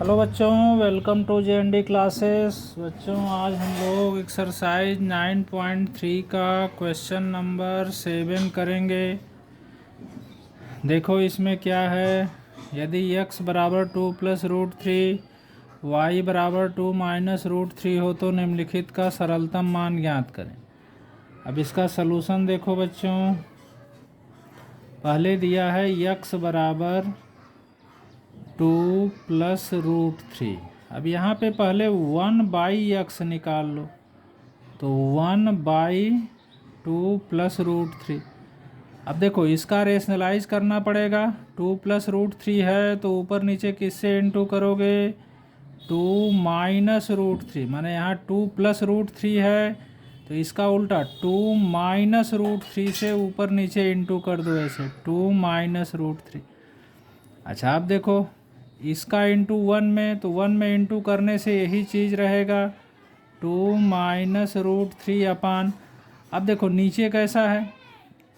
Hello बच्चों, welcome to JND classes. बच्चों आज हम लोग एक्सरसाइज 9.3 का क्वेश्चन नंबर 7 करेंगे। देखो इसमें क्या है। यदि x बराबर 2 प्लस रूट थ्री, वाई बराबर 2 माइनस रूट थ्री हो तो निम्नलिखित का सरलतम मान ज्ञात करें। अब इसका सलूशन देखो बच्चों। पहले दिया है x बराबर 2 प्लस रूट थ्री। अब यहाँ पे पहले 1/x निकाल लो, तो 1/2 प्लस रूट थ्री। अब देखो इसका रेशनलाइज करना पड़ेगा। 2 प्लस रूट थ्री है तो ऊपर नीचे किससे इंटू करोगे? 2 माइनस रूट थ्री, माने यहाँ 2 प्लस रूट थ्री है तो इसका उल्टा 2 माइनस रूट थ्री से ऊपर नीचे इंटू कर दो, ऐसे 2 माइनस रूट थ्री। अच्छा अब देखो इसका इंटू 1 में, तो 1 में इंटू करने से यही चीज़ रहेगा 2 माइनस रूट थ्री अपान। अब देखो नीचे कैसा है,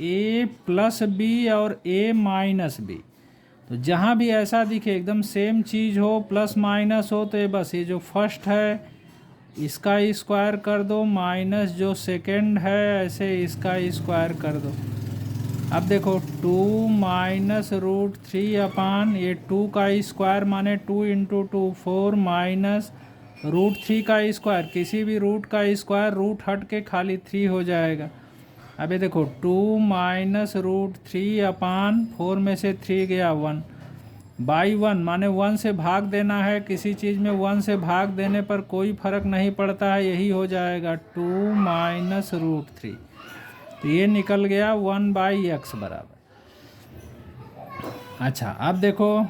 a प्लस बी और a माइनस बी। तो जहाँ भी ऐसा दिखे एकदम सेम चीज़ हो, प्लस माइनस हो, तो ये बस ये जो फर्स्ट है इसका स्क्वायर कर दो, माइनस जो सेकंड है ऐसे इसका स्क्वायर कर दो। अब देखो 2 माइनस रूट थ्री अपान ये 2 का स्क्वायर माने 2 इंटू 2 4 माइनस रूट थ्री का स्क्वायर, किसी भी रूट का स्क्वायर रूट हट के खाली 3 हो जाएगा। अब ये देखो 2 माइनस रूट थ्री अपान 4 में से 3 गया 1 बाई 1, माने 1 से भाग देना है। किसी चीज़ में 1 से भाग देने पर कोई फर्क नहीं पड़ता है, यही हो जाएगा 2 माइनस रूट थ्री। तो ये निकल गया 1/x बराबर। अच्छा अब देखो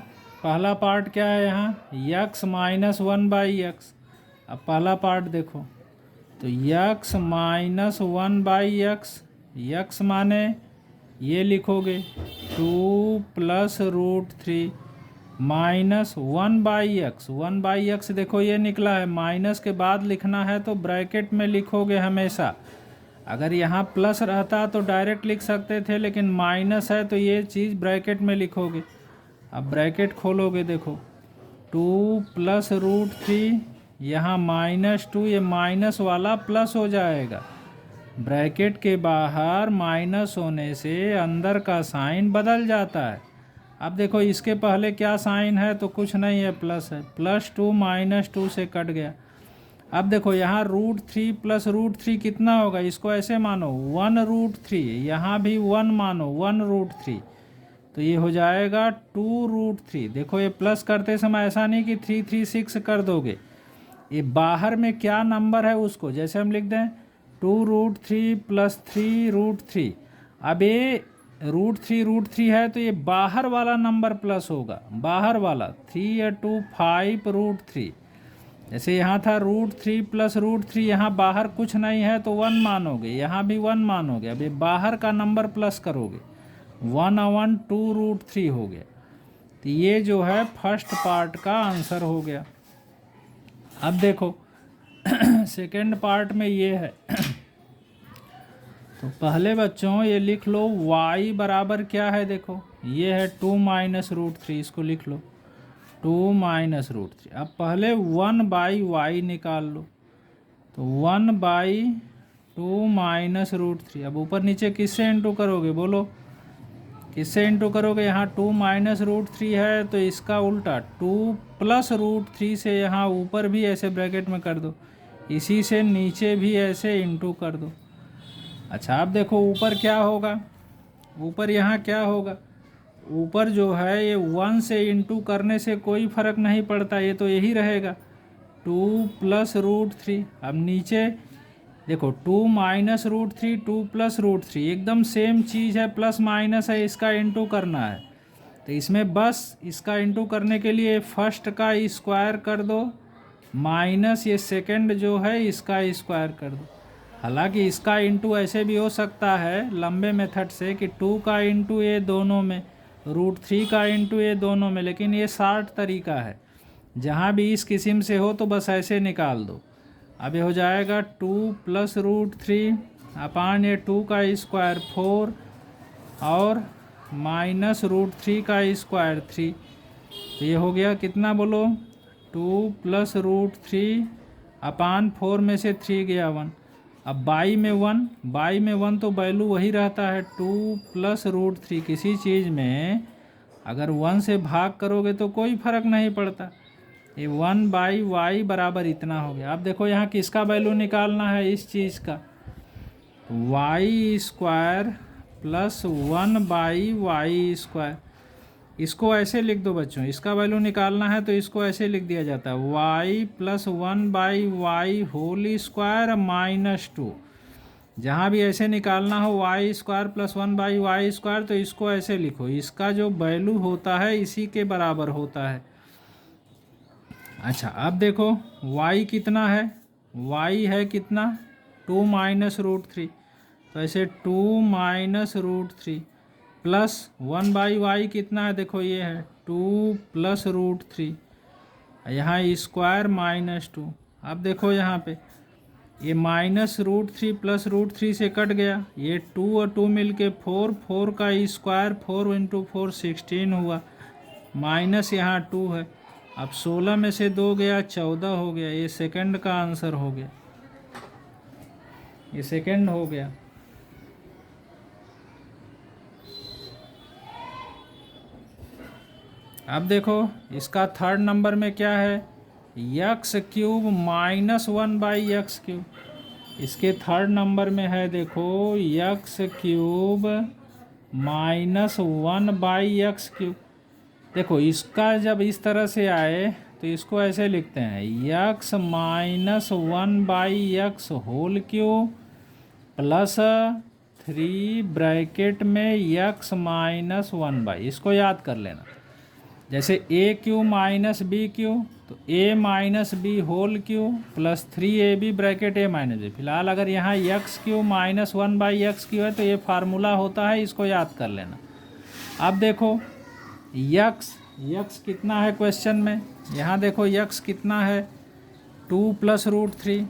पहला पार्ट क्या है यहाँ, x माइनस 1/x। अब पहला पार्ट देखो तो x माइनस 1/x, x माने ये लिखोगे 2 plus root three minus 1/x। 1/x देखो ये निकला है, माइनस के बाद लिखना है तो ब्रैकेट में लिखोगे हमेशा। अगर यहाँ प्लस रहता तो डायरेक्ट लिख सकते थे, लेकिन माइनस है तो ये चीज़ ब्रैकेट में लिखोगे। अब ब्रैकेट खोलोगे देखो 2 प्लस रूट थ्री, यहाँ -2, ये माइनस वाला प्लस हो जाएगा। ब्रैकेट के बाहर माइनस होने से अंदर का साइन बदल जाता है। अब देखो इसके पहले क्या साइन है, तो कुछ नहीं है, प्लस है। +2 -2 से कट गया। अब देखो यहाँ root three plus root three कितना होगा, इसको ऐसे मानो 1√3, यहाँ भी 1 मानो 1√3, तो ये हो जाएगा 2√3। देखो ये प्लस करते समय ऐसा नहीं कि 336 कर दोगे, ये बाहर में क्या नंबर है उसको जैसे हम लिख दें 2√3 + 3√3। अब ये √3 है तो ये बाहर वाला नंबर प्लस होगा, बाहर वाला 3 या 2 5√3। जैसे यहाँ था √3 + √3, यहाँ बाहर कुछ नहीं है तो 1 मानोगे, यहाँ भी 1 मानोगे। अब ये बाहर का नंबर प्लस करोगे 1/2√3 हो गया। तो ये जो है फर्स्ट पार्ट का आंसर हो गया। अब देखो सेकेंड पार्ट में ये है तो पहले बच्चों ये लिख लो y बराबर क्या है, देखो ये है 2 माइनस रूट थ्री, इसको लिख लो 2 माइनस रूट थ्री। अब पहले 1/y निकाल लो, तो 1/2 माइनस रूट थ्री। अब ऊपर नीचे किससे इंटू करोगे, बोलो किससे इंटू करोगे? यहाँ 2 माइनस रूट थ्री है तो इसका उल्टा 2 प्लस रूट थ्री से यहाँ ऊपर भी ऐसे ब्रैकेट में कर दो, इसी से नीचे भी ऐसे इंटू कर दो। अच्छा अब देखो ऊपर क्या होगा, ऊपर यहाँ क्या होगा, ऊपर जो है ये 1 से इंटू करने से कोई फ़र्क नहीं पड़ता, ये तो यही रहेगा 2 प्लस रूट थ्री। अब नीचे देखो 2 minus root three, 2 plus root three, एकदम सेम चीज़ है, प्लस माइनस है, इसका इंटू करना है। तो इसमें बस इसका इंटू करने के लिए फर्स्ट का स्क्वायर कर दो, माइनस ये सेकंड जो है इसका स्क्वायर कर दो। हालांकि इसका इंटू ऐसे भी हो सकता है लंबे मेथड से कि 2 का इंटू ये दोनों में, √3 का इंटू ये दोनों में, लेकिन ये शॉर्ट तरीका है। जहाँ भी इस किस्म से हो तो बस ऐसे निकाल दो। अब ये हो जाएगा 2 प्लस √3 अपान ये 2 का स्क्वायर 4 और माइनस √3 का स्क्वायर 3। तो ये हो गया कितना बोलो 2+√3 अपान 4 में से 3 गया 1। अब बाई में 1 तो वैल्यू वही रहता है 2+√3। किसी चीज़ में अगर 1 से भाग करोगे तो कोई फर्क नहीं पड़ता। ये 1/y बराबर इतना हो गया। अब देखो यहाँ किसका वैल्यू निकालना है इस चीज़ का, y² + 1/y²। इसको ऐसे लिख दो बच्चों, इसका वैल्यू निकालना है तो इसको ऐसे लिख दिया जाता है y + 1/y² -2। जहाँ भी ऐसे निकालना हो y² + 1/y² तो इसको ऐसे लिखो, इसका जो वैल्यू होता है इसी के बराबर होता है। अच्छा अब देखो y कितना है, y है कितना 2 - √3, तो ऐसे 2 - √3 प्लस 1/y कितना है, देखो ये है 2 + √3, यहाँ स्क्वायर -2। अब देखो यहाँ पे ये -√3 + √3 से कट गया, ये 2 और 2 मिलके 4, 4 का स्क्वायर 4 × 4 16 हुआ, माइनस यहाँ 2 है। अब 16 में से 2 गया 14 हो गया। ये सेकंड का आंसर हो गया, ये सेकंड हो गया। अब देखो इसका थर्ड नंबर में क्या है, x³ -1/x³। इसके थर्ड नंबर में है देखो x³ -1/x³। देखो इसका जब इस तरह से आए तो इसको ऐसे लिखते हैं x - 1/x³ प्लस 3 ब्रैकेट में x - 1/। इसको याद कर लेना, जैसे a³ - b³ तो a - b³ plus 3ab bracket a - b। फिलहाल अगर यहाँ x³ -1/x³ है तो ये फार्मूला होता है, इसको याद कर लेना। अब देखो x कितना है क्वेश्चन में, यहाँ देखो x कितना है 2 + √3,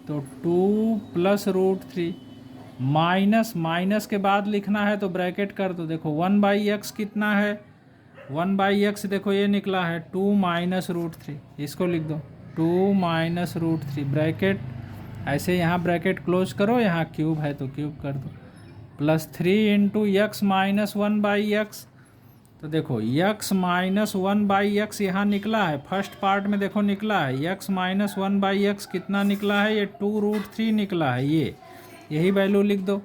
तो 2 + √3 माइनस के बाद लिखना है तो ब्रैकेट कर दो। देखो 1/x कितना है, 1/x देखो ये निकला है 2 - √3, इसको लिख दो 2 - √3 ब्रैकेट, ऐसे यहाँ ब्रैकेट क्लोज करो, यहाँ क्यूब है तो क्यूब कर दो, प्लस 3 × x - 1/x। तो देखो x - 1/x यहाँ निकला है, फर्स्ट पार्ट में देखो निकला है x - 1/x कितना निकला है, ये 2√3 निकला है, यही वैल्यू लिख दो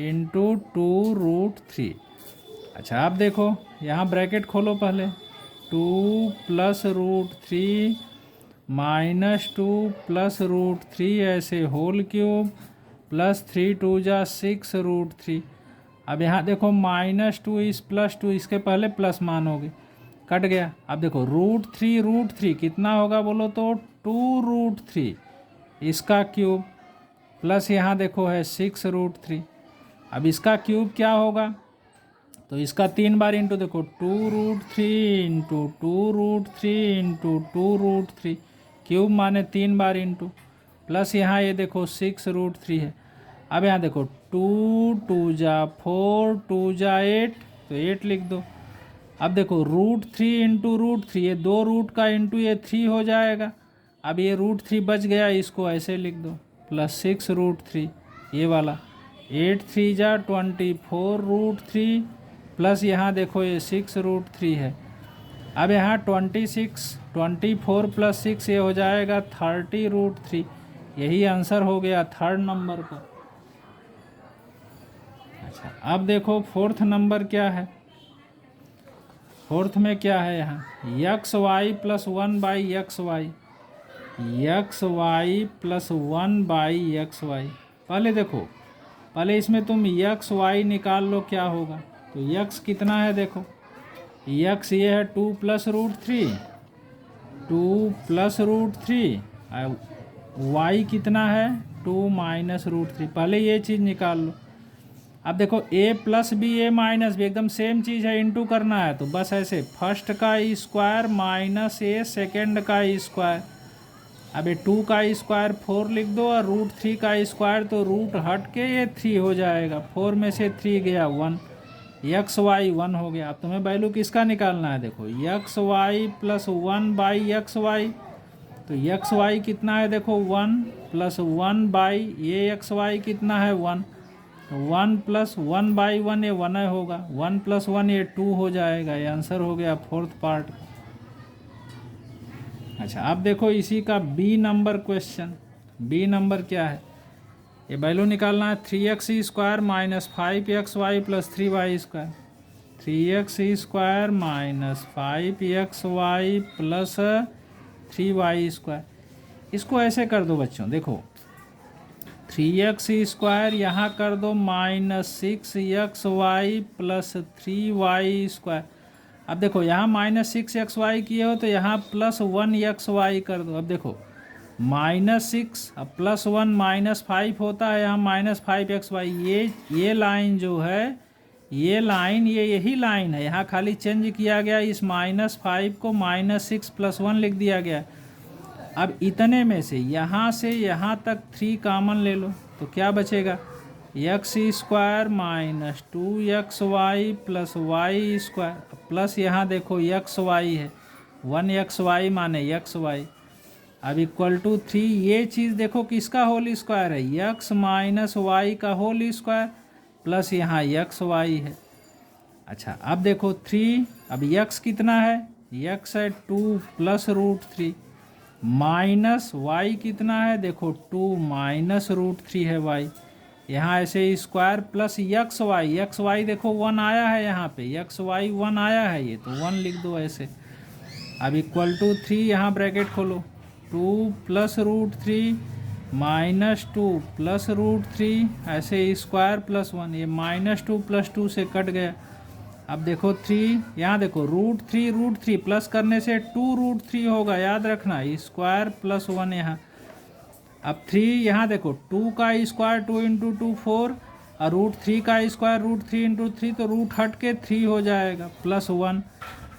इंटू 2√3। अच्छा अब देखो यहाँ ब्रैकेट खोलो पहले, 2 + √3 -2 + √3 ऐसे होल क्यूब प्लस 3 × 2 = 6 √3। अब यहाँ देखो -2 इस +2 इसके पहले प्लस मानोगे, कट गया। अब देखो √3 कितना होगा बोलो तो 2√3 इसका क्यूब प्लस यहाँ देखो है 6 √3। अब इसका क्यूब क्या होगा, तो इसका 3 बार इंटू, देखो 2√3 × 2√3 × 2√3 क्यूब माने 3 बार इंटू, प्लस यहाँ ये देखो 6 √3 है। अब यहाँ देखो 2 × 2 = 4 2 × 8 तो 8 लिख दो। अब देखो √3 × √3 ये 2 रूट का इंटू ये 3 हो जाएगा। अब ये √3 बच गया, इसको ऐसे लिख दो प्लस 6 √3 ये वाला, 8 3 = 24 √3 प्लस यहाँ देखो ये 6 √3 है। अब यहाँ 24 प्लस 6 ये हो जाएगा 30 √3। यही आंसर हो गया थर्ड नंबर का। अच्छा अब देखो फोर्थ नंबर क्या है, फोर्थ में क्या है यहाँ xy + 1/xy, xy + 1/xy। पहले देखो, पहले इसमें तुम xy निकाल लो क्या होगा, तो x कितना है देखो, x ये है 2 + √3, 2 + √3, y कितना है 2 - √3। पहले ये चीज़ निकाल लो। अब देखो a + b a - b एकदम सेम चीज़ है, इंटू करना है तो बस ऐसे फर्स्ट का स्क्वायर माइनस a सेकेंड का स्क्वायर। अब ये 2 का स्क्वायर 4 लिख दो और √3 का स्क्वायर तो रूट हट के ये 3 हो जाएगा, 4 में से 3 गया 1, एक्स वाई 1 हो गया। अब तुम्हें वैल्यू किसका निकालना है, देखो X Y plus 1 by X Y, तो एक्स वाई कितना है देखो 1 प्लस 1 बाई ये एक्स वाई कितना है 1, 1 प्लस 1 बाई 1 ये 1 होगा, 1 प्लस 1 ये 2 हो जाएगा। ये आंसर हो गया फोर्थ पार्ट। अच्छा अब देखो इसी का B number question. B number क्या है, ये वैल्यू निकालना है 3x² minus 5xy plus 3y², 3x² minus 5xy plus 3y²। इसको ऐसे कर दो बच्चों, देखो 3x² यहाँ कर दो माइनस 6xy प्लस 3y²। अब देखो यहाँ माइनस 6xy किए हो तो यहाँ प्लस 1xy कर दो। अब देखो -6 अब प्लस 1 -5 होता है, यहाँ -5xy। ये लाइन जो है, ये लाइन ये यही लाइन है, यहाँ खाली चेंज किया गया, इस -5 को -6 प्लस 1 लिख दिया गया। अब इतने में से यहाँ तक 3 कॉमन ले लो तो क्या बचेगा, x² minus 2xy plus y², plus यहाँ देखो xy है 1xy माने xy। अब इक्वल टू 3, ये चीज़ देखो किसका होल स्क्वायर है, x माइनस वाई का होल स्क्वायर प्लस यहाँ xy है। अच्छा अब देखो 3, अब x कितना है, x है 2 प्लस √3 माइनस y कितना है, देखो 2 माइनस √3 है y। यहाँ ऐसे स्क्वायर प्लस xy देखो 1 आया है, यहाँ पे xy 1 आया है, ये तो 1 लिख दो ऐसे। अब इक्वल टू 3, यहाँ ब्रैकेट खोलो, 2 प्लस √3 माइनस 2 प्लस √3 ऐसे स्क्वायर प्लस 1, ये -2 प्लस 2 से कट गया। अब देखो 3, यहाँ देखो √3 प्लस करने से 2√3 होगा, याद रखना, स्क्वायर प्लस 1 यहाँ। अब 3 यहाँ देखो 2 का स्क्वायर 2 × 2 4 और √3 का स्क्वायर √3 × 3, तो रूट हट के 3 हो जाएगा प्लस 1,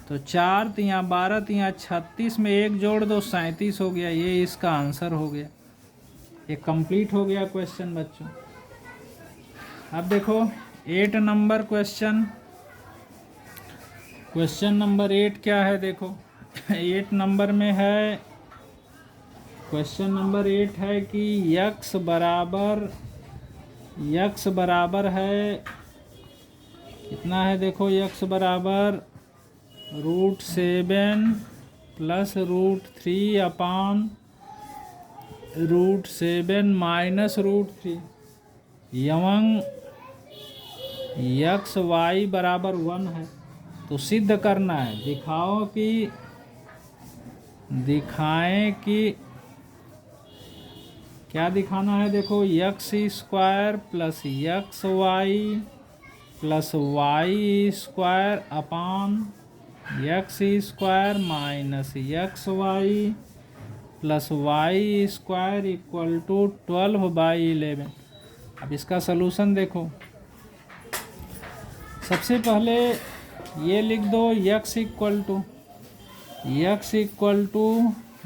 तो 4 तो यहाँ 12 तो यहाँ 36 में 1 जोड़ दो 37 हो गया। ये इसका आंसर हो गया। ये कंप्लीट हो गया क्वेश्चन बच्चों। अब देखो 8 नंबर क्वेश्चन, क्वेश्चन नंबर 8 क्या है देखो 8 नंबर में है, क्वेश्चन नंबर 8 है कि x बराबर है कितना है, देखो x बराबर √7 प्लस √3 अपान √7 माइनस √3 एवं xy बराबर 1 है। तो सिद्ध करना है, दिखाएं कि क्या दिखाना है, देखो x² plus xy plus y² upon x² minus xy plus y² equal to 12/11। अब इसका सलूशन देखो, सबसे पहले ये लिख दो x equal to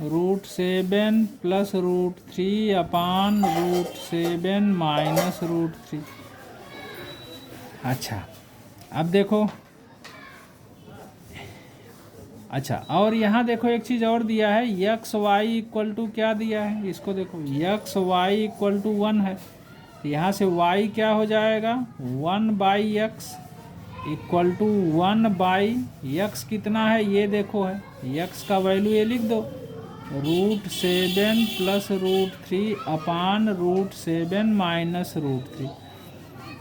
√7 plus √3 upon √7 minus √3। अच्छा अब देखो, अच्छा और यहाँ देखो एक चीज़ और दिया है, xy इक्वल टू क्या दिया है, इसको देखो xy इक्वल टू 1 है, तो यहाँ से y क्या हो जाएगा 1/x इक्वल टू 1/x कितना है, ये देखो है x का वैल्यू ये लिख दो, √7 प्लस √3 अपान √7 माइनस √3।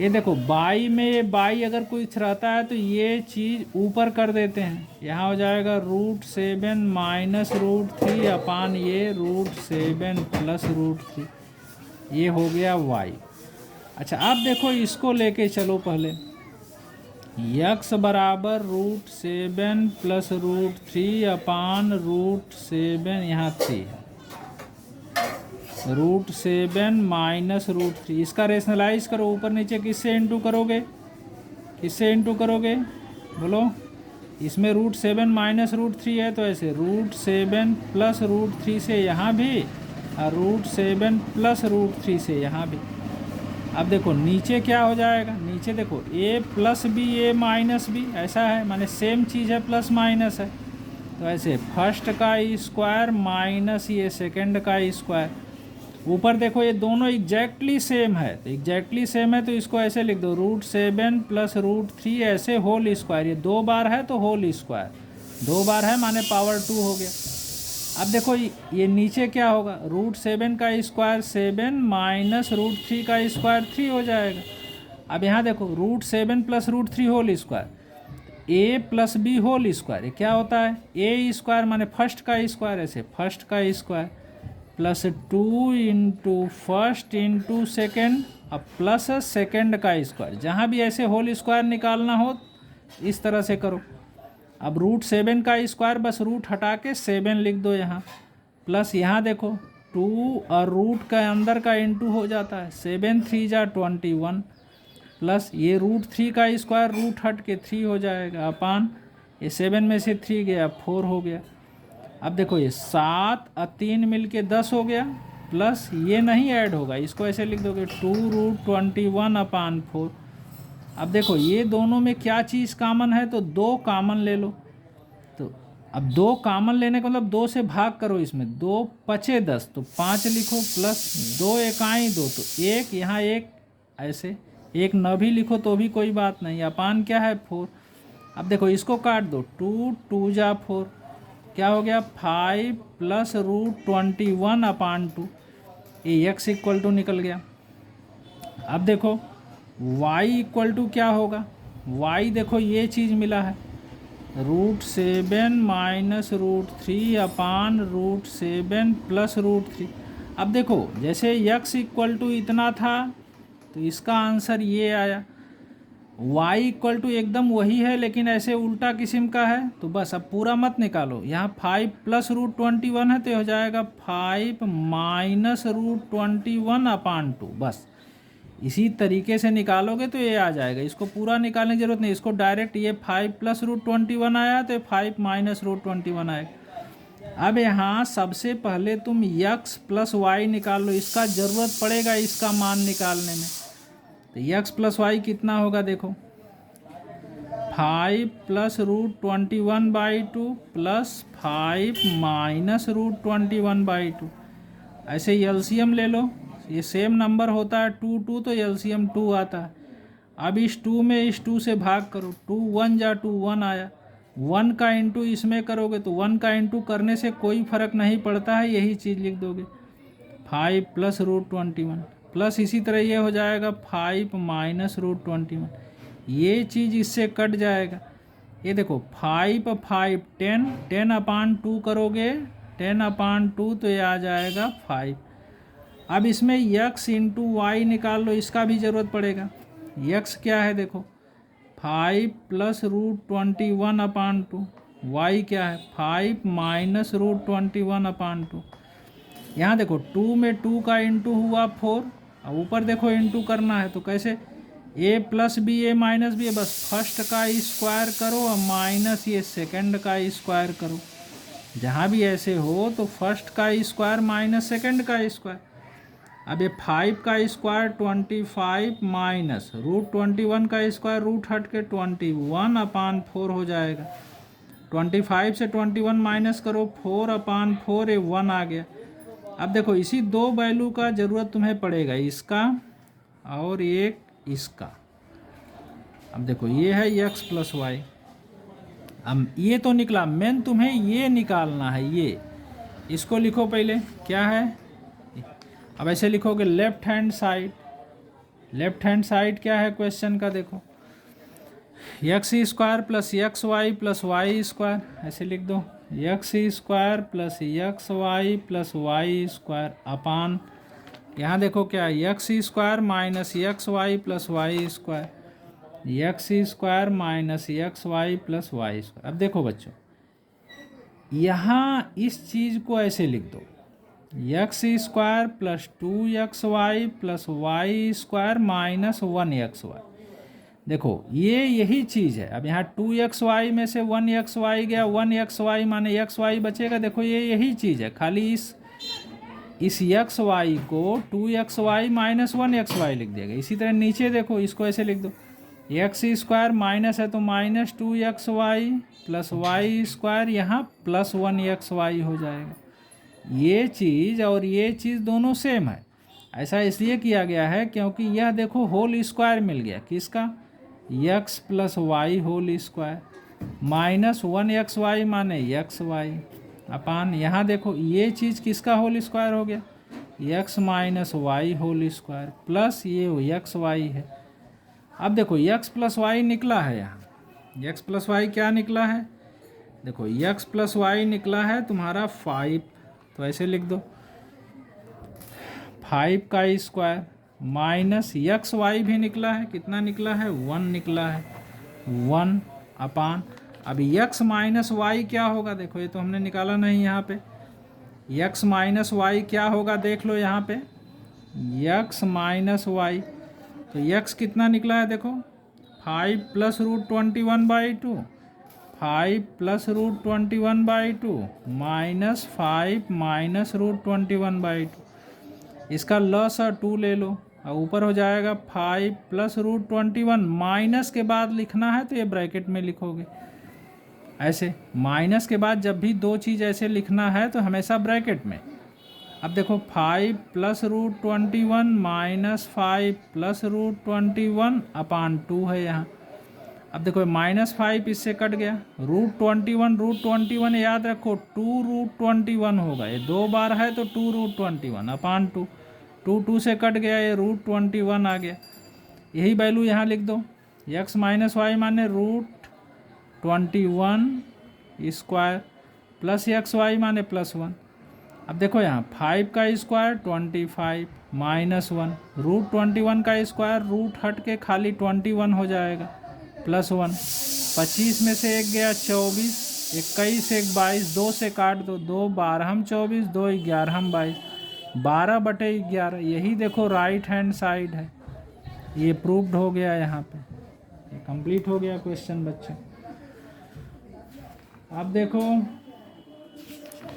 ये देखो बाई में बाई अगर कुछ रहता है तो ये चीज़ ऊपर कर देते हैं, यहाँ हो जाएगा √7 माइनस √3 अपान ये √7 प्लस √3, ये हो गया y। अच्छा अब देखो इसको लेके चलो, पहले x बराबर √7 प्लस √3 अपान √7 यहाँ 3 √7 माइनस √3, इसका रेशनलाइज करो, ऊपर नीचे किससे इंटू करोगे बोलो, इसमें √7 माइनस √3 है तो ऐसे √7 प्लस √3 से यहाँ भी और √7 प्लस √3 से यहाँ भी। अब देखो नीचे क्या हो जाएगा, नीचे देखो a plus B A minus B, ऐसा है, माने सेम चीज़ है, प्लस माइनस है। तो ऐसे फर्स्ट का स्क्वायर माइनस ये सेकंड का स्क्वायर। ऊपर देखो ये दोनों एग्जैक्टली सेम है, तो एग्जैक्टली सेम है तो इसको ऐसे लिख दो √7 प्लस √3 ऐसे होल स्क्वायर। ये 2 बार है तो होल स्क्वायर, 2 बार है माने पावर 2 हो गया। अब देखो ये नीचे क्या होगा, √7 का स्क्वायर 7 माइनस √3 का स्क्वायर 3 हो जाएगा। अब यहाँ देखो √7 plus √3 whole square, a plus B whole square, ये क्या होता है a स्क्वायर माने फर्स्ट का स्क्वायर, ऐसे फर्स्ट का square plus 2 into first into second, अब प्लस सेकेंड का स्क्वायर। जहाँ भी ऐसे होल स्क्वायर निकालना हो इस तरह से करो। अब √7 का स्क्वायर बस रूट हटा के 7 लिख दो यहाँ, प्लस यहाँ देखो 2 और रूट का अंदर का इंटू हो जाता है, 7 3 जा 21, प्लस ये √3 का स्क्वायर रूट हट के 3 हो जाएगा, अपान ये 7 में से 3 गया 4 हो गया। अब देखो ये 7 और 3 मिल के 10 हो गया, प्लस ये नहीं ऐड होगा, इसको ऐसे लिख दोगे 2√21/4। अब देखो ये दोनों में क्या चीज़ कॉमन है, तो 2 कॉमन ले लो। तो अब 2 कॉमन लेने का मतलब 2 से भाग करो, इसमें 2 पचे 10 तो 5 लिखो, प्लस 2 एकाई 2 तो 1, यहाँ 1 ऐसे 1 न भी लिखो तो भी कोई बात नहीं, अपान क्या है 4। अब देखो इसको काट दो, 2 2 जा 4, क्या हो गया 5 प्लस √21/2, ये x इक्वल टू निकल गया। अब देखो y इक्वल टू क्या होगा, y देखो ये चीज़ मिला है, √7 माइनस √3/√7 प्लस √3। अब देखो जैसे x इक्वल टू इतना था तो इसका आंसर ये आया, y इक्वल टू एकदम वही है लेकिन ऐसे उल्टा किस्म का है, तो बस अब पूरा मत निकालो। यहाँ 5 प्लस √21 है तो हो जाएगा 5 माइनस √21/2, बस इसी तरीके से निकालोगे तो ये आ जाएगा। इसको पूरा निकालने की जरूरत नहीं, इसको डायरेक्ट ये 5 प्लस √21 आया तो 5 माइनस √21 आएगा। अब यहाँ सबसे पहले तुम x प्लस वाई निकाल लो, इसका ज़रूरत पड़ेगा इसका मान निकालने में। तो x प्लस वाई कितना होगा, देखो 5 प्लस √21/2 प्लस 5 माइनस √21/2, ऐसे एलसीएम ले लो, ये सेम नंबर होता है 2 2 तो एलसीएम 2 आता है। अब इस 2 में इस 2 से भाग करो, 2 1 जा 2 1 आया, 1 का इंटू इसमें करोगे तो 1 का इंटू करने से कोई फ़र्क नहीं पड़ता है, यही चीज़ लिख दोगे 5 प्लस √21, प्लस इसी तरह ये हो जाएगा 5 माइनस √21, ये चीज़ इससे कट जाएगा। ये देखो 5 5 10 10/2 करोगे 10/2 तो ये आ जाएगा 5। अब इसमें x इंटू वाई निकाल लो, इसका भी ज़रूरत पड़ेगा। x क्या है देखो 5 प्लस √21/2, y क्या है 5 माइनस √21/2। यहाँ देखो 2 में 2 का इंटू हुआ 4, और ऊपर देखो इंटू करना है तो कैसे a plus B A minus B, बस फर्स्ट का स्क्वायर करो और माइनस ये सेकंड का स्क्वायर करो। जहाँ भी ऐसे हो तो फर्स्ट का स्क्वायर माइनस सेकंड का स्क्वायर। अब ये 5 का स्क्वायर 25 माइनस √21 का स्क्वायर रूट हट के 21/4 हो जाएगा। 25 से 21 माइनस करो 4/4, ये 1 आ गया। अब देखो इसी 2 वैल्यू का ज़रूरत तुम्हें पड़ेगा, इसका और एक इसका। अब देखो ये है x प्लस वाई, अब ये तो निकला, मेन तुम्हें ये निकालना है, ये इसको लिखो पहले क्या है। अब ऐसे लिखोगे left hand side, left hand side क्या है क्वेश्चन का, देखो x square plus x Y plus Y square, ऐसे लिख दो x square plus x Y plus Y square upon, यहाँ देखो क्या x square minus X Y plus Y square, X square minus X Y plus Y square. अब देखो बच्चों यहाँ इस चीज़ को ऐसे लिख दो X square plus 2xy plus Y square minus 1xy। देखो ये यही चीज़ है। अब यहाँ 2xy में से 1xy गया, 1xy माने xy बचेगा। देखो ये यही चीज़ है, खाली इस इस एक्स वाई को 2xy माइनस 1xy लिख देगा। इसी तरह नीचे देखो, इसको ऐसे लिख दो, एक्स स्क्वायर माइनस है तो minus 2xy plus Y square, यहाँ प्लस 1xy हो जाएगा। ये चीज़ और ये चीज़ दोनों सेम है। ऐसा इसलिए किया गया है क्योंकि यह देखो होल स्क्वायर मिल गया किसका, x plus Y whole square minus 1xy माने xy अपान, यहाँ देखो ये चीज़ किसका होल स्क्वायर हो गया, x minus Y whole square plus ये xy है। अब देखो x प्लस वाई निकला है, यहाँ x प्लस वाई क्या निकला है, देखो x प्लस वाई निकला है तुम्हारा 5, तो ऐसे लिख दो 5 का स्क्वायर माइनस एक्स वाई भी निकला है, कितना निकला है 1 निकला है 1 अपान, अब x माइनस वाई क्या होगा, देखो ये तो हमने निकाला नहीं, यहाँ पे x माइनस वाई क्या होगा देख लो, यहाँ पे x माइनस वाई, तो x कितना निकला है देखो 5 plus root 21/2, 5 plus root 21/2 minus 5 minus root 21/2, इसका लॉस और 2 ले लो और ऊपर हो जाएगा 5 प्लस रूट 21, माइनस के बाद लिखना है तो ये ब्रैकेट में लिखोगे, ऐसे माइनस के बाद जब भी दो चीज़ ऐसे लिखना है तो हमेशा ब्रैकेट में। अब देखो 5 plus root 21 minus 5 plus root 21 upon 2 है यहाँ। अब देखो माइनस 5 इससे कट गया, रूट 21 याद रखो 2 रूट 21 होगा, ये 2 बार है तो 2 रूट 21 अपान 2, 2 से कट गया, ये रूट 21 आ गया। यही वैल्यू यहाँ लिख दो, x माइनस वाई माने root 21 square plus x y माने प्लस 1। अब देखो यहाँ 5 का स्क्वायर 25 माइनस 1, रूट 21 का स्क्वायर रूट हट के खाली 21 हो जाएगा प्लस 1, 25 में से 1 गया 24, 21 1 22, 2 से काट दो, 2 12 24, 2 11 22, 12/11, यही देखो राइट हैंड साइड है, ये प्रूव्ड हो गया यहाँ पे, ये कंप्लीट हो गया क्वेश्चन बच्चों। अब देखो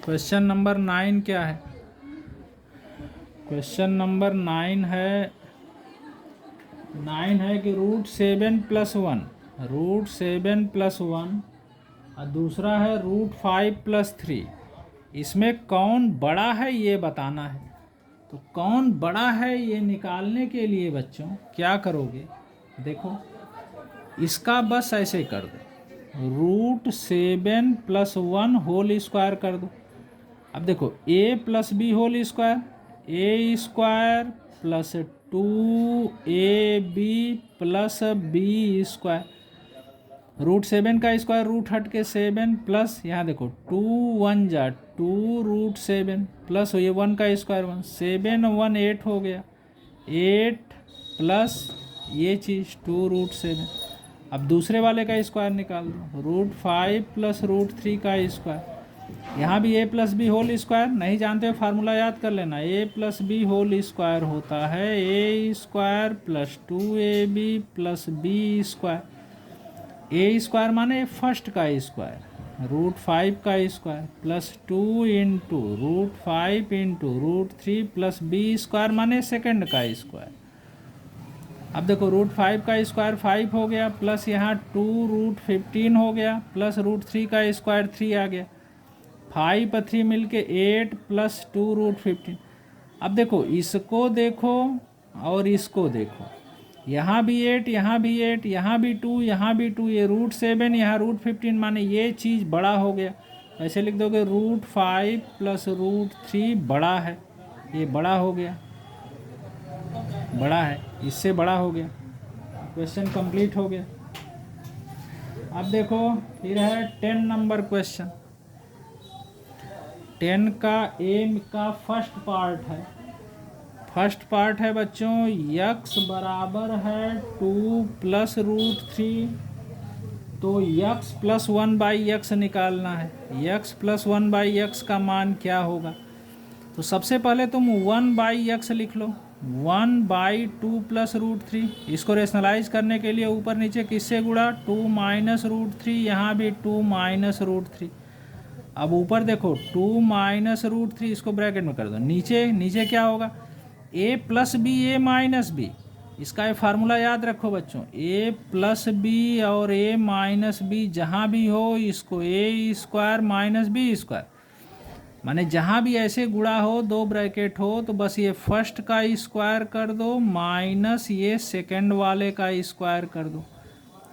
क्वेश्चन नंबर 9 क्या है, क्वेश्चन नंबर 9 है कि रूट 7 प्लस 1, रूट 7 प्लस 1 और दूसरा है रूट 5 प्लस 3, इसमें कौन बड़ा है ये बताना है। तो कौन बड़ा है ये निकालने के लिए बच्चों क्या करोगे, देखो इसका बस ऐसे कर दो, रूट 7 प्लस 1 होल स्क्वायर कर दो। अब देखो a plus B whole square, a square plus 2ab plus B square, root 7 का स्क्वायर रूट हट के 7 प्लस यहाँ देखो 2 1 जा 2 रूट 7 प्लस ये 1 का स्क्वायर 1, 7 1 8 हो गया, 8 प्लस ये चीज़ 2 रूट 7। अब दूसरे वाले का स्क्वायर निकाल दो, रूट 5 प्लस रूट 3 का स्क्वायर, यहाँ भी a plus B whole square, नहीं जानते हो फार्मूला याद कर लेना, a plus B whole square होता है a square plus 2ab plus B square, a square माने फर्स्ट का स्क्वायर, रूट 5 का square plus 2 into root 5 into root 3 plus B square माने सेकेंड का स्क्वायर। अब देखो रूट 5 का स्क्वायर 5 हो गया प्लस यहाँ 2 रूट 15 हो गया प्लस रूट 3 का स्क्वायर 3 आ गया, 5 और 3 मिलके 8 प्लस 2 रूट 15। अब देखो इसको देखो और इसको देखो, यहाँ भी 8 यहाँ भी 8 यहाँ भी 2 यहाँ भी 2, ये रूट 7 यहाँ रूट 15 माने ये चीज़ बड़ा हो गया, ऐसे लिख दोगे रूट 5 प्लस रूट 3 बड़ा है, ये बड़ा हो गया, बड़ा है, इससे बड़ा हो गया, क्वेश्चन कंप्लीट हो गया। अब देखो फिर है 10 नंबर क्वेश्चन, 10 का एम का फर्स्ट पार्ट है, फर्स्ट पार्ट है बच्चों x बराबर है 2 प्लस रूट 3, तो x प्लस 1/x निकालना है, x प्लस 1/x का मान क्या होगा। तो सबसे पहले तुम 1/x लिख लो, 1/2 प्लस रूट 3, इसको रेशनलाइज करने के लिए ऊपर नीचे किससे गुणा 2 माइनस रूट 3, यहाँ भी 2 माइनस रूट 3, अब ऊपर देखो 2 माइनस रूट 3, इसको ब्रैकेट में कर दो। नीचे नीचे क्या होगा, a plus B A minus b, इसका ये फार्मूला याद रखो बच्चों, a प्लस बी और a माइनस बी जहाँ भी हो इसको a square minus b square, माने जहाँ भी ऐसे गुणा हो, दो ब्रैकेट हो, तो बस ये फर्स्ट का स्क्वायर कर दो माइनस ये सेकंड वाले का स्क्वायर कर दो।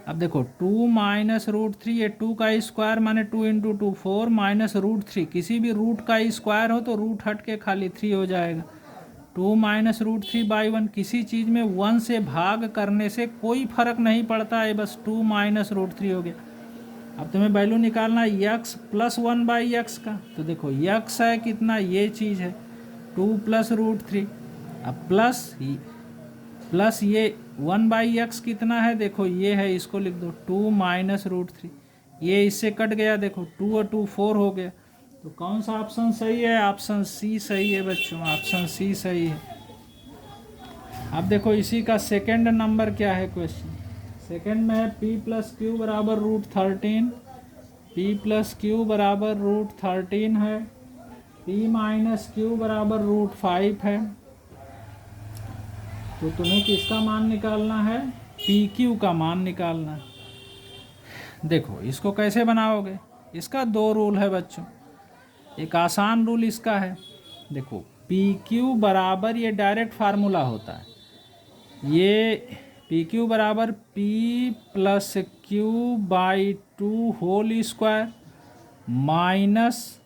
अब देखो 2 माइनस रूट 3, ये 2 का स्क्वायर माने 2 इंटू 2 4 माइनस रूट 3, किसी भी रूट का स्क्वायर हो तो रूट हट के खाली 3 हो जाएगा। 2 माइनस रूट 3 बाई 1, किसी चीज़ में 1 से भाग करने से कोई फर्क नहीं पड़ता है, बस 2 माइनस रूट 3 हो गया। अब तुम्हें वैल्यू निकालना है यक्स प्लस 1 बाई यक्स का, तो देखो यक्स है कितना, ये चीज़ है 2 प्लस रूट 3, अब प्लस ये 1 बाई एक्स कितना है, देखो ये है, इसको लिख दो 2 माइनस रूट 3, ये इससे कट गया, देखो 2 और 2 4 हो गया। तो कौन सा ऑप्शन सही है, ऑप्शन सी सही है बच्चों, ऑप्शन सी सही है। अब देखो इसी का सेकंड नंबर क्या है क्वेश्चन, सेकंड में है p प्लस क्यू बराबर रूट 13, p प्लस क्यू बराबर रूट 13 है, p माइनस क्यू बराबर रूट 5 है। तो तुम्हें किसका मान निकालना है, पी क्यू का मान निकालना है। देखो इसको कैसे बनाओगे, इसका दो रूल है बच्चों। एक आसान रूल इसका है, देखो पी क्यू बराबर, ये डायरेक्ट फार्मूला होता है, ये पी क्यू बराबर p plus q by 2 whole square minus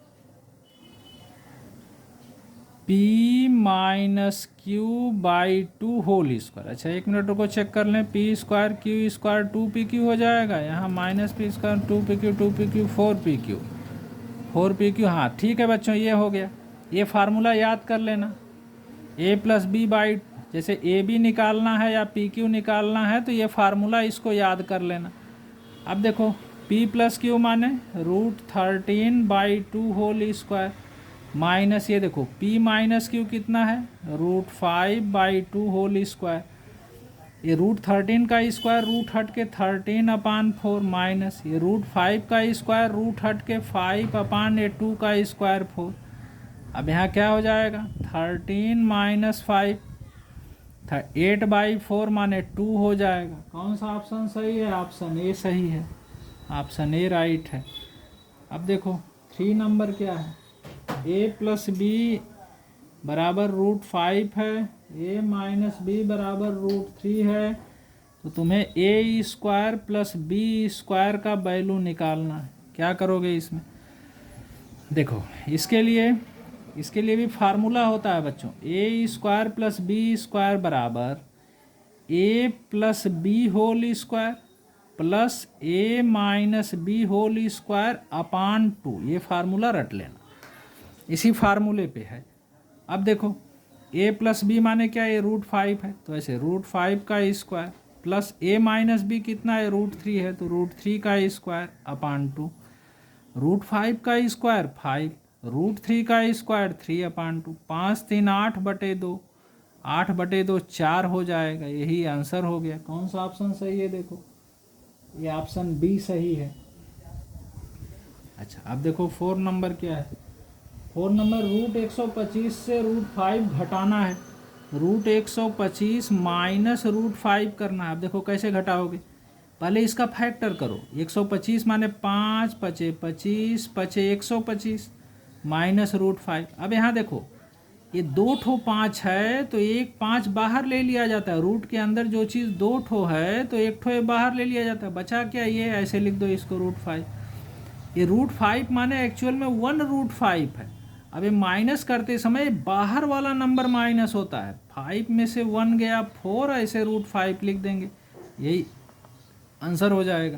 p minus q by 2 whole square. अच्छा एक मिनट रुको, चेक कर लें, P square Q square 2pq हो जाएगा, यहाँ minus P square 2pq 4pq, हाँ ठीक है बच्चों, ये हो गया। ये फार्मूला याद कर लेना, a प्लस बी बाई, जैसे ए बी निकालना है या पी क्यू निकालना है तो ये फार्मूला इसको याद कर लेना। अब देखो p प्लस क्यू माने root 13 by 2 whole square minus, ये देखो p माइनस क्यू कितना है, रूट 5 बाई 2 होल स्क्वायर, ये रूट 13 का स्क्वायर रूट हट के 13 अपान 4 माइनस ये रूट 5 का स्क्वायर रूट हट के 5 अपान ये 2 का स्क्वायर 4। अब यहाँ क्या हो जाएगा, 13 माइनस 5, 8 बाई 4 माने 2 हो जाएगा। कौन सा ऑप्शन सही है, ऑप्शन ए सही है, ऑप्शन ए राइट है। अब देखो 3 नंबर क्या है, a प्लस बी बराबर रूट 5 है, a माइनस बी बराबर रूट 3 है, तो तुम्हें a square plus B square का वैल्यू निकालना है। क्या करोगे इसमें, देखो इसके लिए भी फार्मूला होता है बच्चों, a square plus B square बराबर a plus B whole square plus a minus b whole square upon 2, ये फार्मूला रट लेना, इसी फार्मूले पे है। अब देखो a प्लस बी माने क्या, ये रूट 5 है, तो ऐसे रूट 5 का square plus a minus b कितना है, रूट 3 है, तो रूट 3 का स्क्वायर अपान 2, रूट 5 का स्क्वायर 5, रूट 3 का स्क्वायर 3 अपान 2, 5 3 8 बटे 2, 8 बटे 2 4 हो जाएगा, यही आंसर हो गया। कौन सा ऑप्शन सही है, देखो ये ऑप्शन बी सही है। अच्छा अब देखो 4 नंबर क्या है, 4 नंबर रूट 125 से रूट 5 घटाना है, रूट 125 माइनस रूट 5 करना है। अब देखो कैसे घटाओगे, पहले इसका फैक्टर करो, 125 माने 5 पचे 25 पचे 125 माइनस रूट 5। अब यहाँ देखो ये 2 ठो 5 है तो एक 5 बाहर ले लिया जाता है, रूट के अंदर जो चीज़ 2 ठो है तो एक ठो ये बाहर ले लिया जाता है, बचा क्या, ये ऐसे लिख दो इसको रूट 5। ये रूट 5 माने एक्चुअल में 1 रूट 5 है। अब ये माइनस करते समय बाहर वाला नंबर माइनस होता है, 5 में से 1 गया 4, ऐसे रूट 5 लिख देंगे, यही आंसर हो जाएगा।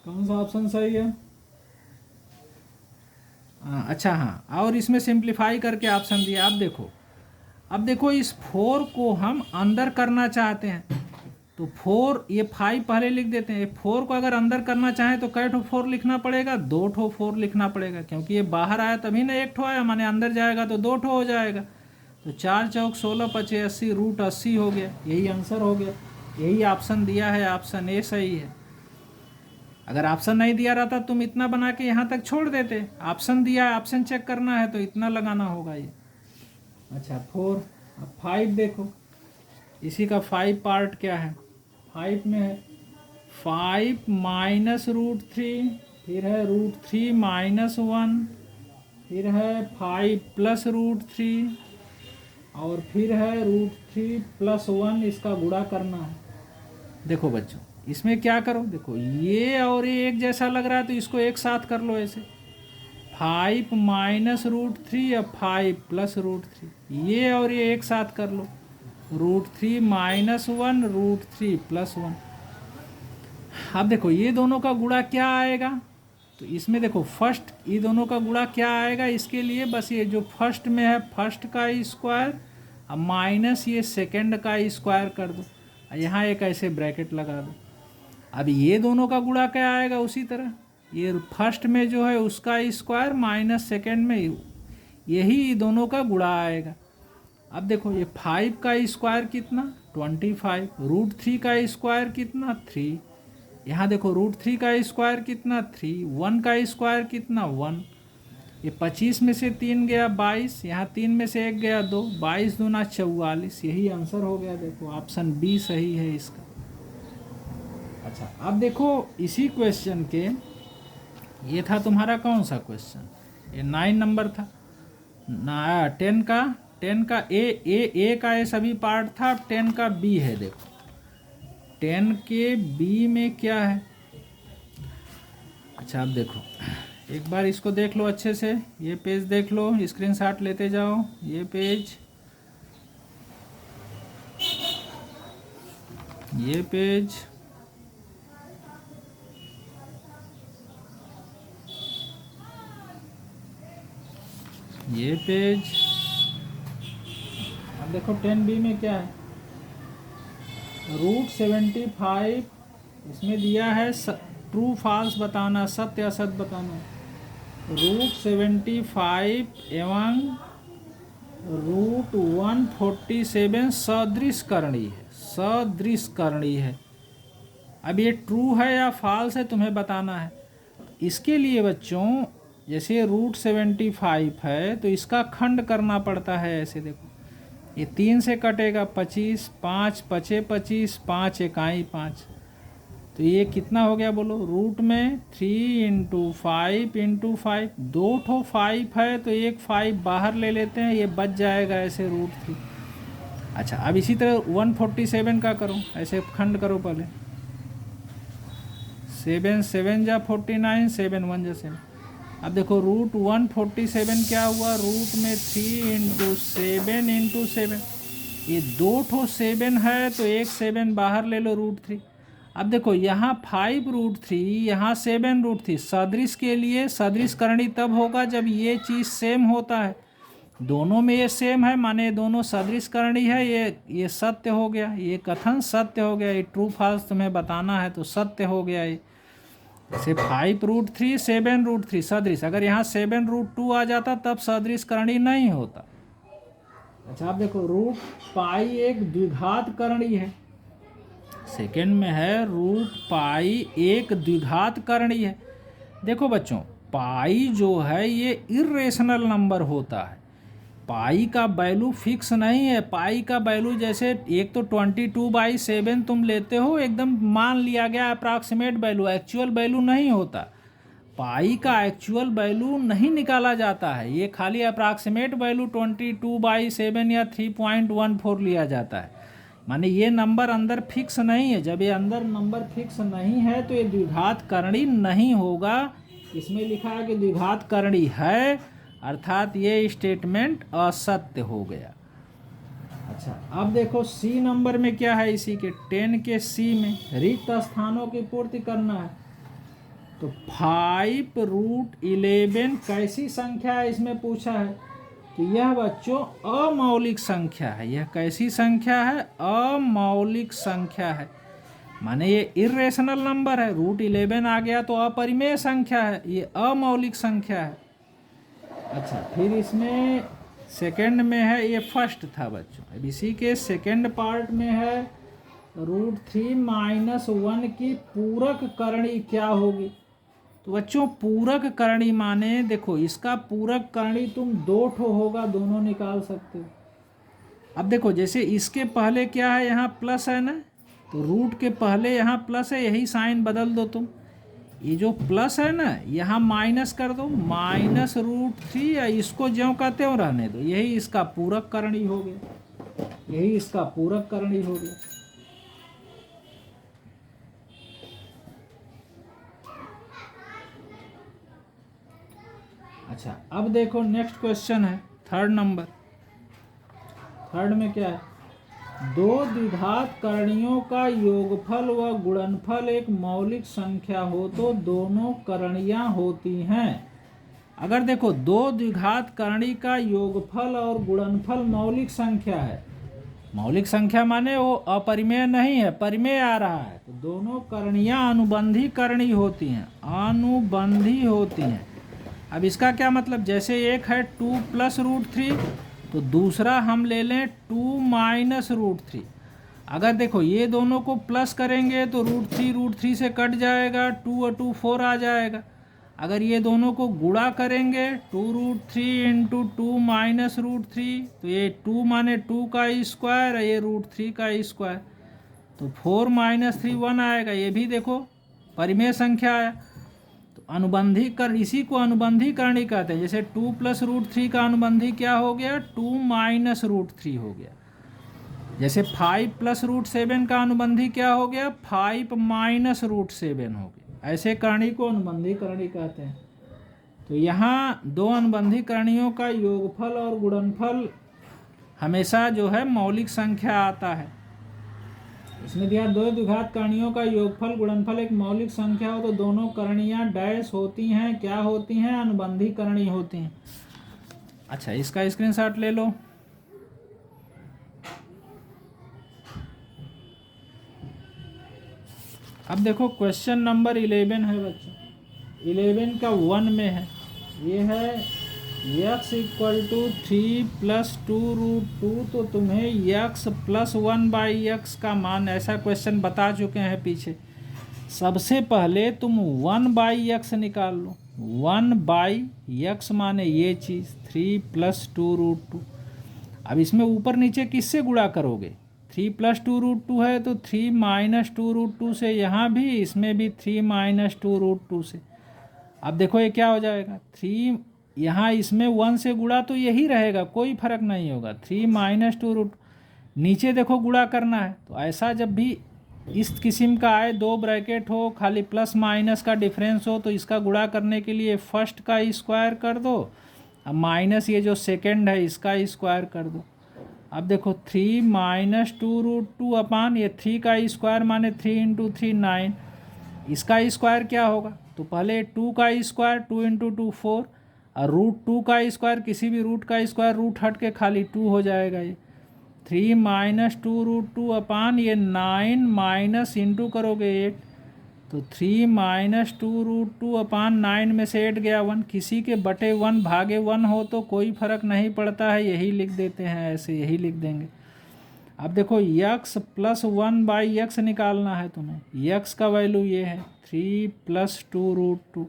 कौन सा ऑप्शन सही है, अच्छा हाँ, और इसमें सिंप्लीफाई करके ऑप्शन दिया। अब देखो इस 4 को हम अंदर करना चाहते हैं, तो 4, ये 5 पहले लिख देते हैं, 4 को अगर अंदर करना चाहें तो कै ठो 4 लिखना पड़ेगा, 2 ठो 4 लिखना पड़ेगा, क्योंकि ये बाहर आया तभी ना 1 ठो आया, माने अंदर जाएगा तो 2 ठो हो जाएगा, तो 4 चौक 16 पचे 80, रूट 80 हो गया, यही आंसर हो गया, यही ऑप्शन दिया है, ऑप्शन ए सही है। अगर ऑप्शन नहीं दिया रहता तुम इतना बना के यहाँ तक छोड़ देते, ऑप्शन दिया है, ऑप्शन चेक करना है तो इतना लगाना होगा ये। अच्छा 4। अब 5 देखो, इसी का 5 पार्ट क्या है, 5 में है 5 माइनस रूट 3, फिर है रूट 3 माइनस 1, फिर है 5 प्लस रूट 3, और फिर है रूट 3 प्लस 1, इसका गुणा करना है। देखो बच्चों इसमें क्या करो, देखो ये और ये एक जैसा लग रहा है तो इसको एक साथ कर लो ऐसे, 5 माइनस रूट 3 या 5 प्लस रूट 3, ये और ये एक साथ कर लो, रूट 3 माइनस 1 रूट 3 प्लस 1। अब देखो ये दोनों का गुणा क्या आएगा, तो इसमें देखो फर्स्ट ये दोनों का गुणा क्या आएगा, इसके लिए बस ये जो फर्स्ट में है फर्स्ट का स्क्वायर, अब माइनस ये सेकंड का स्क्वायर कर दो, यहाँ एक ऐसे ब्रैकेट लगा दो। अब ये दोनों का गुणा क्या आएगा, उसी तरह ये फर्स्ट में जो है उसका स्क्वायर माइनस सेकंड में यही दोनों का गुणा आएगा। अब देखो ये 5 का स्क्वायर कितना 25, रूट 3 का स्क्वायर कितना 3, यहाँ देखो रूट 3 का स्क्वायर कितना 3, 1 का स्क्वायर कितना 1, ये 25 में से 3 गया 22, यहाँ 3 में से 1 गया 2, 22 दूना 44, यही आंसर हो गया। देखो ऑप्शन बी सही है इसका। अच्छा अब देखो इसी क्वेश्चन के, ये था तुम्हारा कौन सा क्वेश्चन, ये 9 नंबर था ना, 10 का ए का ये सभी पार्ट था, 10 का बी है। देखो 10 के बी में क्या है। अच्छा अब देखो एक बार इसको देख लो अच्छे से, ये पेज देख लो, स्क्रीनशॉट लेते जाओ, ये पेज, ये पेज, ये पेज। अब देखो 10B में क्या है, रूट 75, इसमें दिया है ट्रू फॉल्स बताना, सत्य असत बताना। रूट 75 एवं रूट 147 सदृश करणी है, सदृश करणी है। अब ये ट्रू है या फॉल्स है तुम्हें बताना है। इसके लिए बच्चों जैसे रूट 75 है तो इसका खंड करना पड़ता है, ऐसे देखो ये 3 से कटेगा 25, 5 पचे 25, 5 इकाई 5, तो ये कितना हो गया बोलो, रूट में 3 इंटू 5 इंटू 5, 2 ठो 5 है तो एक 5 बाहर ले लेते हैं, ये बच जाएगा ऐसे रूट 3। अच्छा अब इसी तरह 147 का करो, ऐसे खंड करो पहले, 7 7 जा 49, 7 1 जा 7। अब देखो रूट 147 क्या हुआ, रूट में 3 इंटू 7 इंटू 7, ये 2 ठो 7 है तो एक 7 बाहर ले लो रूट 3। अब देखो यहाँ 5 रूट 3, यहाँ 7 रूट 3, सदृश के लिए सदृश करणी तब होगा जब ये चीज़ सेम होता है, दोनों में ये सेम है माने दोनों सदृश करणी है, ये सत्य हो गया, ये कथन सत्य हो गया, ये ट्रू फॉल्स तुम्हें बताना है तो सत्य हो गया ये। जैसे 5 रूट 3 7 रूट 3 सदृश, अगर यहाँ 7 रूट 2 आ जाता तब सदृश करणी नहीं होता। अच्छा आप देखो रूट पाई एक द्विघात करणी है, सेकेंड में है रूट पाई एक द्विघात करणी है। देखो बच्चों पाई जो है ये इर्रेशनल नंबर होता है, पाई का वैल्यू फिक्स नहीं है, पाई का वैल्यू जैसे एक तो 22/7 तुम लेते हो एकदम मान लिया गया अप्रॉक्सीमेट वैल्यू, एक्चुअल वैल्यू नहीं होता, पाई का एक्चुअल वैल्यू नहीं निकाला जाता है, ये खाली अप्रॉक्सीमेट वैल्यू 22/7 या 3.14 लिया जाता है, माने ये नंबर अंदर फिक्स नहीं है। जब ये अंदर नंबर फिक्स नहीं है तो ये द्विघात करणी नहीं होगा, इसमें लिखा है कि द्विघात करणी है, अर्थात ये स्टेटमेंट असत्य हो गया। अच्छा अब देखो सी नंबर में क्या है, इसी के 10 के सी में रिक्त स्थानों की पूर्ति करना है, तो 5 रूट 11 कैसी संख्या है इसमें पूछा है, तो यह बच्चों अमौलिक संख्या है। यह कैसी संख्या है, अमौलिक संख्या है, माने ये इर्रेशनल नंबर है, रूट 11 आ गया तो अपरिमेय संख्या है, ये अमौलिक संख्या है। अच्छा फिर इसमें सेकंड में है, ये फर्स्ट था बच्चों, अब इसी के सेकंड पार्ट में है रूट 3 माइनस 1 की पूरक करणी क्या होगी? तो बच्चों पूरक करणी माने देखो इसका पूरक करणी तुम 2 ठो होगा, दोनों निकाल सकते हो। अब देखो जैसे इसके पहले क्या है, यहाँ प्लस है ना, तो रूट के पहले यहाँ प्लस है, यही साइन बदल दो तुम। ये जो प्लस है ना यहाँ माइनस कर दो, माइनस रूट 3, या इसको ज्यों का त्यों रहने दो, यही इसका पूरक करणी हो गया, यही इसका पूरक करणी हो गया। अच्छा अब देखो नेक्स्ट क्वेश्चन है थर्ड नंबर। थर्ड में क्या है, दो द्विघात करणियों का योगफल व गुणनफल एक मौलिक संख्या हो तो दोनों करणियां होती हैं। अगर देखो दो द्विघात करणी का योगफल और गुणनफल मौलिक संख्या है, मौलिक संख्या माने वो अपरिमेय नहीं है, परिमेय आ रहा है, तो दोनों करणियां अनुबंधी करणी होती हैं, अनुबंधी होती हैं। अब इसका क्या मतलब, जैसे एक है 2 प्लस रूट 3, तो दूसरा हम ले लें 2 माइनस रूट 3। अगर देखो ये दोनों को प्लस करेंगे तो रूट 3 से कट जाएगा, 2 और 2 4 आ जाएगा। अगर ये दोनों को गुणा करेंगे 2 रूट 3 इंटू 2 माइनस रूट 3, तो ये 2 माने 2 का स्क्वायर, ये रूट 3 का स्क्वायर, तो 4 माइनस 3 1 आएगा। ये भी देखो परिमेय संख्या आया, तो अनुबंधी कर, इसी को अनुबंधी करणी कहते हैं। जैसे 2 प्लस रूट 3 का अनुबंधी क्या हो गया, 2 माइनस रूट 3 हो गया। जैसे 5 प्लस रूट 7 का अनुबंधी क्या हो गया, 5 माइनस रूट 7 हो गया। ऐसे करणी को अनुबंधी करणी कहते हैं। तो यहाँ दो अनुबंधी करणियों का योगफल और गुणनफल हमेशा जो है मौलिक संख्या आता है। इसमें दिया दो द्विघात करणियों का योगफल गुणनफल एक मौलिक संख्या हो तो दोनों करणियां डैश होती हैं, क्या होती हैं, अनुबंधी करणी होती हैं। अच्छा इसका स्क्रीनशॉट ले लो। अब देखो क्वेश्चन नंबर 11 है बच्चों, 11 का 1 में है, ये है x equal to 3 plus 2 root 2, तो तुम्हें x प्लस 1 बाई एक्स का मान, ऐसा क्वेश्चन बता चुके हैं पीछे। सबसे पहले तुम 1 बाई एक्स निकाल लो, 1 बाई एक्स माने ये चीज़ 3 प्लस 2 रूट 2। अब इसमें ऊपर नीचे किससे गुणा करोगे, 3 प्लस 2 रूट 2 है तो 3 माइनस 2 रूट 2 से, यहाँ भी इसमें भी 3 माइनस 2 रूट 2 से। अब देखो ये क्या हो जाएगा, 3 यहाँ इसमें 1 से गुणा तो यही रहेगा, कोई फर्क नहीं होगा, 3 माइनस 2 रूट, नीचे देखो गुणा करना है। तो ऐसा जब भी इस किस्म का आए, दो ब्रैकेट हो, खाली प्लस माइनस का डिफरेंस हो, तो इसका गुणा करने के लिए फर्स्ट का स्क्वायर कर दो, अब माइनस ये जो सेकेंड है इसका स्क्वायर कर दो। अब देखो 3 माइनस 2 रूट 2 अपान ये 3 का स्क्वायर माने 3 इंटू 3 9, इसका स्क्वायर क्या होगा, तो पहले 2 का स्क्वायर 2 इंटू 2 4, और रूट 2 का स्क्वायर, किसी भी रूट का स्क्वायर रूट हट के खाली 2 हो जाएगा। ये 3 माइनस 2 रूट 2 अपान ये 9 माइनस इंटू करोगे 8, तो 3 माइनस 2 रूट 2 अपान 9 में से 8 गया 1, किसी के बटे 1 भागे 1 हो तो कोई फर्क नहीं पड़ता है, यही लिख देते हैं, ऐसे यही लिख देंगे। अब देखो x प्लस 1 बाई एक्स निकालना है तुम्हें, x का वैल्यू ये है 3 प्लस 2 रूट 2,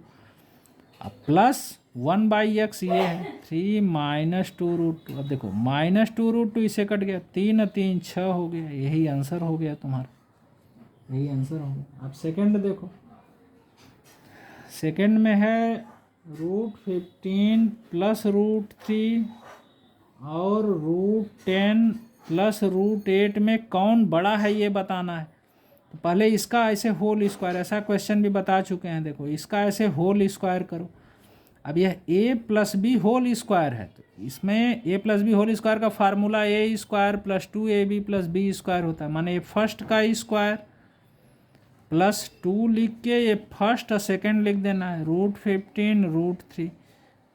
अब प्लस 1 बाई एक्स ये है 3 माइनस 2 रूट 2। अब देखो माइनस 2 रूट 2 इसे कट गया, 3 3 6 हो गया, यही आंसर हो गया तुम्हारा, यही आंसर हो गया। अब सेकंड देखो, सेकंड में है रूट 15 प्लस रूट 3 और रूट 10 प्लस रूट 8 में कौन बड़ा है ये बताना है। तो पहले इसका ऐसे होल स्क्वायर, ऐसा क्वेश्चन भी बता चुके हैं, देखो इसका ऐसे होल स्क्वायर करो। अब यह a plus B whole square है, तो इसमें a plus B whole square का formula a square plus 2ab plus B square होता है, माने ये फर्स्ट का स्क्वायर प्लस 2 लिख के ये फर्स्ट और सेकेंड लिख देना है, रूट 15 रूट 3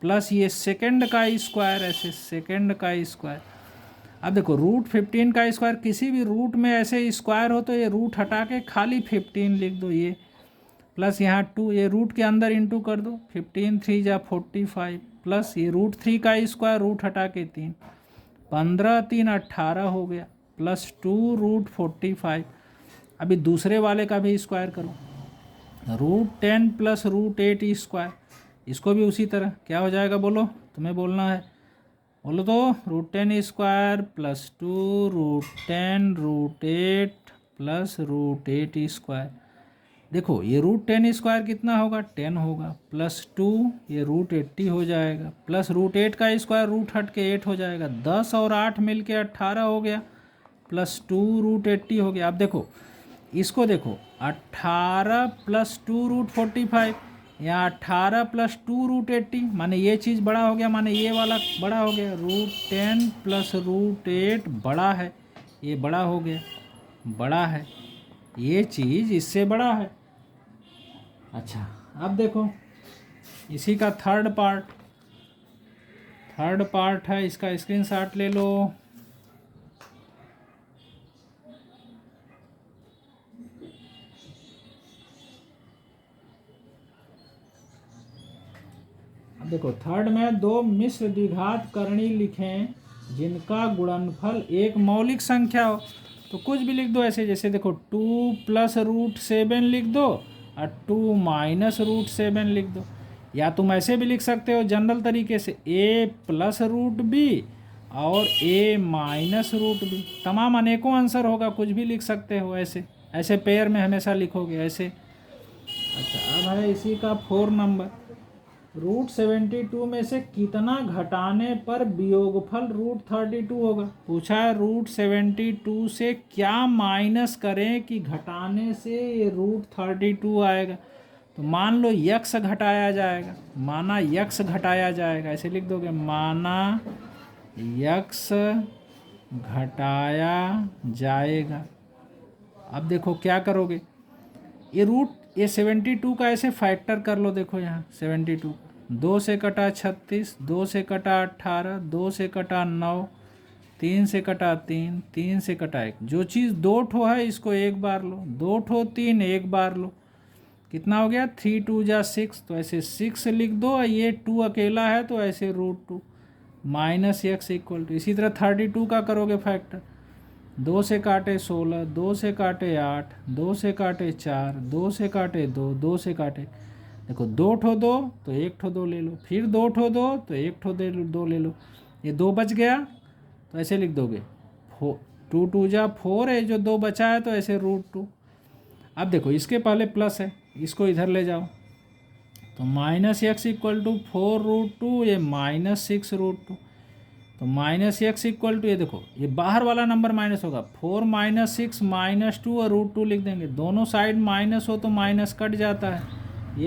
प्लस ये सेकेंड का स्क्वायर, ऐसे सेकेंड का स्क्वायर। अब देखो रूट 15 का स्क्वायर, किसी भी रूट में ऐसे स्क्वायर हो तो ये रूट हटा के खाली 15 लिख दो, ये प्लस यहाँ 2, ये रूट के अंदर इंटू कर दो, 15 3 जा 45 प्लस ये रूट 3 का स्क्वायर रूट हटा के 3, 15 3 18 हो गया, प्लस 2 रूट 45। अभी दूसरे वाले का भी स्क्वायर करो, √10 प्लस √8 स्क्वायर, इसको भी उसी तरह क्या हो जाएगा बोलो, तुम्हें बोलना है, बोलो तो। √10 स्क्वायर प्लस 2 √10 √8 प्लस √8 स्क्वायर। देखो ये √10 स्क्वायर कितना होगा, 10 होगा, प्लस 2 ये √80 हो जाएगा, प्लस √8 का स्क्वायर रूट हट के 8 हो जाएगा, 10 और 8 मिल के 18 हो गया, प्लस 2 √80 हो गया। अब देखो इसको देखो, 18 प्लस 2 √45, यहाँ 18 प्लस 2 √80, माने ये चीज़ बड़ा हो गया, माने ये वाला बड़ा हो गया, √10 प्लस √8 बड़ा है, ये बड़ा हो गया, बड़ा है, ये चीज़ इससे बड़ा है। अच्छा अब देखो इसी का थर्ड पार्ट है, इसका स्क्रीनशॉट ले लो। अब देखो थर्ड में दो मिश्र द्विघात करणी लिखें जिनका गुणनफल एक मौलिक संख्या हो, तो कुछ भी लिख दो ऐसे, जैसे देखो 2 प्लस √7 लिख दो और 2 माइनस √7 लिख दो, या तुम ऐसे भी लिख सकते हो जनरल तरीके से a प्लस √b और a माइनस √b, तमाम अनेकों आंसर होगा, कुछ भी लिख सकते हो ऐसे, ऐसे पेयर में हमेशा लिखोगे ऐसे। अच्छा अब है इसी का 4 नंबर, √72 में से कितना घटाने पर वियोगफल √32 होगा। पूछा है √72 से क्या माइनस करें कि घटाने से ये √32 आएगा, तो मान लो यक्स घटाया जाएगा, माना यक्स घटाया जाएगा, ऐसे लिख दोगे, माना यक्स घटाया जाएगा। अब देखो क्या करोगे, ये 72 का ऐसे फैक्टर कर लो, देखो यहाँ 72, 2 से कटा 36, 2 से कटा 18, 2 से कटा 9, 3 से कटा 3, 3 से कटा 1, जो चीज़ 2 ठो है इसको एक बार लो, 2 ठो 3 एक बार लो, कितना हो गया, 3 2 जा 6, तो ऐसे 6 लिख दो, ये 2 अकेला है तो ऐसे √2 माइनस x इक्वल टू, इसी तरह 32 का करोगे फैक्टर, 2 से काटे 16, 2 से काटे 8, 2 से काटे 4, 2 से काटे 2, 2 से काटे, देखो 2 ठो 2 तो 1 ठो 2 ले लो, फिर 2 ठो 2 तो 1 ठो 2 ले लो, ये 2 बच गया तो ऐसे लिख दोगे, 2 2 जा 4 है, जो 2 बचा है तो ऐसे √2। अब देखो इसके पहले प्लस है, इसको इधर ले जाओ, तो माइनस x इक्वल टू 4√2, ये माइनस 6√2, तो माइनस x इक्वल टू, ये देखो ये बाहर वाला नंबर माइनस होगा, 4 माइनस 6 माइनस 2 और √2 लिख देंगे, दोनों साइड माइनस हो तो माइनस कट जाता है,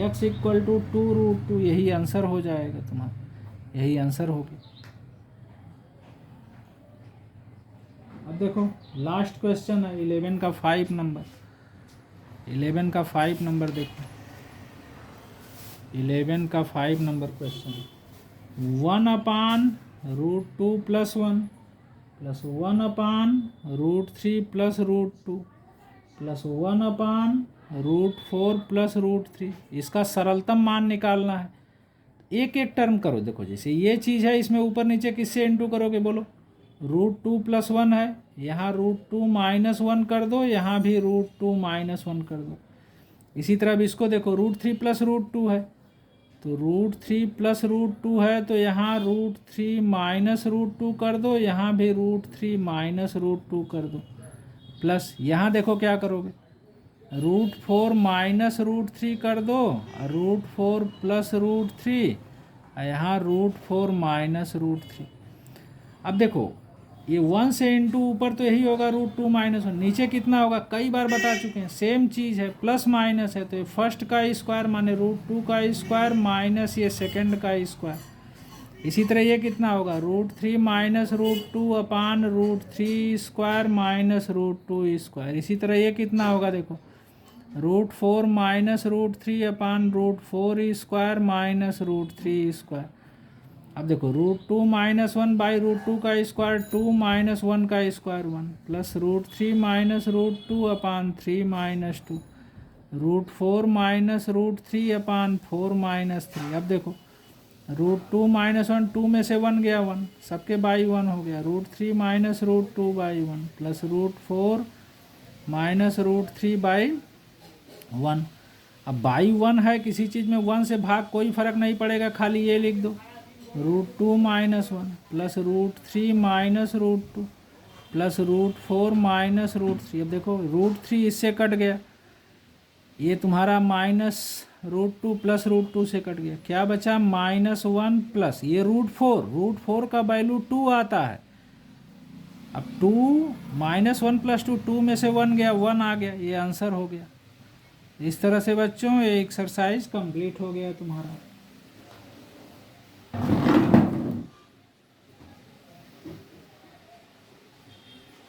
x इक्वल टू 2√2, यही आंसर हो जाएगा तुम्हारा, यही आंसर होगी। अब देखो लास्ट क्वेश्चन है 11 का 5 नंबर, 11 का 5 नंबर देखो, 11 का 5 number question, 1/√2 plus 1 plus 1/√3 plus √2 plus 1/√4 plus √3, इसका सरलतम मान निकालना है, एक एक टर्म करो। देखो जैसे ये चीज़ है, इसमें ऊपर नीचे किससे इंटू करोगे बोलो, √2 प्लस 1 है, यहाँ √2 माइनस 1 कर दो, यहाँ भी √2 माइनस 1 कर दो। इसी तरह अब इसको देखो, √3 प्लस √2 है, तो √3 प्लस √2 है, तो यहाँ √3 माइनस √2 कर दो, यहाँ भी √3 माइनस √2 कर दो, प्लस यहाँ देखो क्या करोगे, √4 माइनस √3 कर दो, √4 प्लस √3, यहाँ √4 माइनस √3। अब देखो ये 1 से इंटू ऊपर तो यही होगा √2 माइनस 1, नीचे कितना होगा, कई बार बता चुके हैं, सेम चीज़ है, प्लस माइनस है, तो ये फर्स्ट का स्क्वायर माने √2 का स्क्वायर माइनस ये सेकंड का स्क्वायर, इसी तरह ये कितना होगा, √3 माइनस √2 अपान √3 स्क्वायर माइनस √2 स्क्वायर, इसी तरह ये कितना होगा, देखो √4 माइनस √3 अपान √4 स्क्वायर माइनस √3 स्क्वायर। अब देखो √2 माइनस 1 बाई √2 का स्क्वायर 2 माइनस 1 का स्क्वायर 1 प्लस √3 माइनस √2 अपान 3 माइनस 2, √4 माइनस √3 अपान 4 माइनस 3। अब देखो √2 माइनस 1, 2 में से 1 गया 1, सबके बाई 1 हो गया, √3 माइनस √2 बाई 1 प्लस √4 -√3/1। अब बाई 1 है, किसी चीज़ में 1 से भाग कोई फर्क नहीं पड़ेगा, खाली ये लिख दो √2 - 1 प्लस √3 - √2 प्लस √4 - √3। अब देखो √3 इससे कट गया, ये तुम्हारा -√2 प्लस √2 से कट गया, क्या बचा -1 प्लस ये √4 का वैल्यू 2 आता है। अब 2 -1 प्लस 2 में से 1 गया, 1 आ गया, ये आंसर हो गया। इस तरह से बच्चों ये एक्सरसाइज कंप्लीट हो गया तुम्हारा।